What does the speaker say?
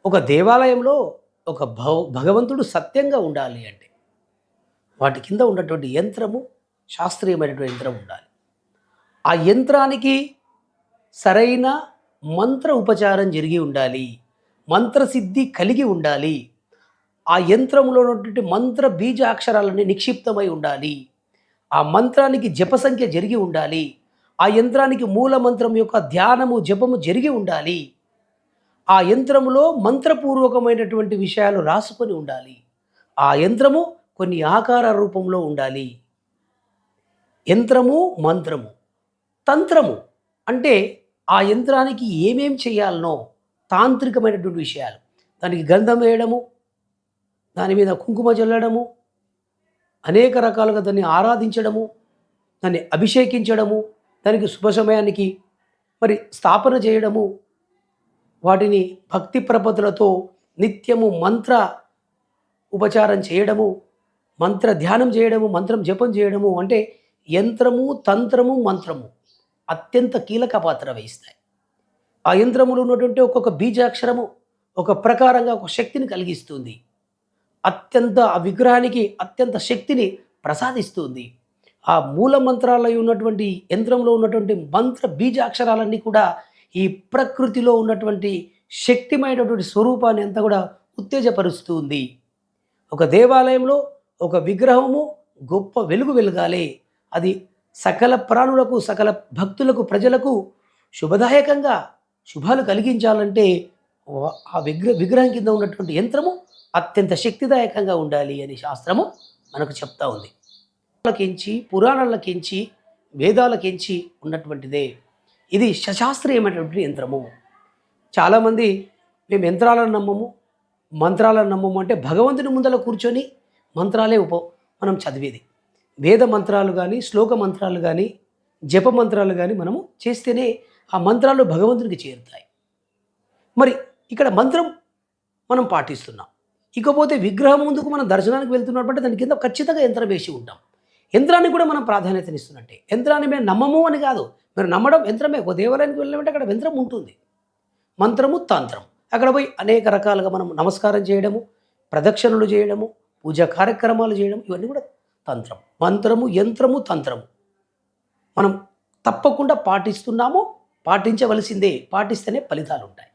ఒక దేవాలయంలో ఒక భగవంతుడు సత్యంగా ఉండాలి అంటే వాటి కింద ఉన్నటువంటి యంత్రము శాస్త్రీయమైనటువంటి యంత్రం ఉండాలి. ఆ యంత్రానికి సరైన మంత్ర ఉపచారం జరిగి ఉండాలి. మంత్రసిద్ధి కలిగి ఉండాలి. ఆ యంత్రంలో ఉన్నటువంటి మంత్ర బీజాక్షరాలన్నీ నిక్షిప్తమై ఉండాలి. ఆ మంత్రానికి జపసంఖ్య జరిగి ఉండాలి. ఆ యంత్రానికి మూల మంత్రం యొక్క ధ్యానము జపము జరిగి ఉండాలి. ఆ యంత్రములో మంత్రపూర్వకమైనటువంటి విషయాలు రాసుకొని ఉండాలి. ఆ యంత్రము కొన్ని ఆకార రూపంలో ఉండాలి. యంత్రము, మంత్రము. తంత్రము అంటే ఆ యంత్రానికి ఏమేం చేయాలనో తాంత్రికమైనటువంటి విషయాలు. దానికి గంధం వేయడము, దాని మీద కుంకుమ చల్లడము, అనేక రకాలుగా దాన్ని ఆరాధించడము, దాన్ని అభిషేకించడము, దానికి శుభ సమయానికి మరి స్థాపన చేయడము, వాటిని భక్తి ప్రపత్తులతో నిత్యము మంత్ర ఉపచారం చేయడము, మంత్ర ధ్యానం చేయడము, మంత్రం జపం చేయడము అంటే యంత్రము, తంత్రము, మంత్రము అత్యంత కీలక పాత్ర వహిస్తాయి. ఆ యంత్రములో ఉన్నటువంటి ఒక్కొక్క బీజాక్షరము ఒక ప్రకారంగా ఒక శక్తిని కలిగిస్తుంది. ఆ విగ్రహానికి అత్యంత శక్తిని ప్రసాదిస్తుంది. ఆ మూల మంత్రాలై ఉన్నటువంటి యంత్రంలో ఉన్నటువంటి మంత్ర బీజాక్షరాలన్నీ కూడా ఈ ప్రకృతిలో ఉన్నటువంటి శక్తిమైనటువంటి స్వరూపాన్ని అంతా కూడా ఉత్తేజపరుస్తుంది. ఒక దేవాలయంలో ఒక విగ్రహము గొప్ప వెలుగు వెలగాలి. అది సకల ప్రాణులకు, సకల భక్తులకు, ప్రజలకు శుభదాయకంగా శుభాలు కలిగించాలంటే ఆ విగ్రహం కింద ఉన్నటువంటి యంత్రము అత్యంత శక్తిదాయకంగా ఉండాలి అని శాస్త్రము మనకు చెప్తా ఉంది. పురాణాలకించి వేదాలకించి ఉన్నటువంటిదే ఇది సశాస్త్రీయమైనటువంటి యంత్రము. చాలామంది మేము యంత్రాలను నమ్మము, మంత్రాలను నమ్మము అంటే భగవంతుని ముందర కూర్చొని మంత్రాలే మనం చదివేది. వేద మంత్రాలు కానీ, శ్లోక మంత్రాలు కానీ, జప మంత్రాలు కానీ మనము చేస్తేనే ఆ మంత్రాలు భగవంతునికి చేరుతాయి. మరి ఇక్కడ మంత్రం మనం పాటిస్తున్నాం. ఇకపోతే విగ్రహం ముందుకు మనం దర్శనానికి వెళ్తున్నప్పుడు దాని కింద ఖచ్చితంగా యంత్రం వేసి ఉంటాం. యంత్రాన్ని కూడా మనం ప్రాధాన్యతనిస్తున్నట్టే. యంత్రాన్ని మేము నమ్మము అని కాదు, మీరు నమ్మడం యంత్రమే. ఒక దేవాలయానికి వెళ్ళామంటే అక్కడ యంత్రం ఉంటుంది. మంత్రము, తంత్రం. అక్కడ పోయి అనేక రకాలుగా మనం నమస్కారం చేయడము, ప్రదక్షిణలు చేయడము, పూజా కార్యక్రమాలు చేయడం ఇవన్నీ కూడా తంత్రం. మంత్రము, యంత్రము, తంత్రము మనం తప్పకుండా పాటిస్తున్నాము, పాటించవలసిందే. పాటిస్తేనే ఫలితాలు ఉంటాయి.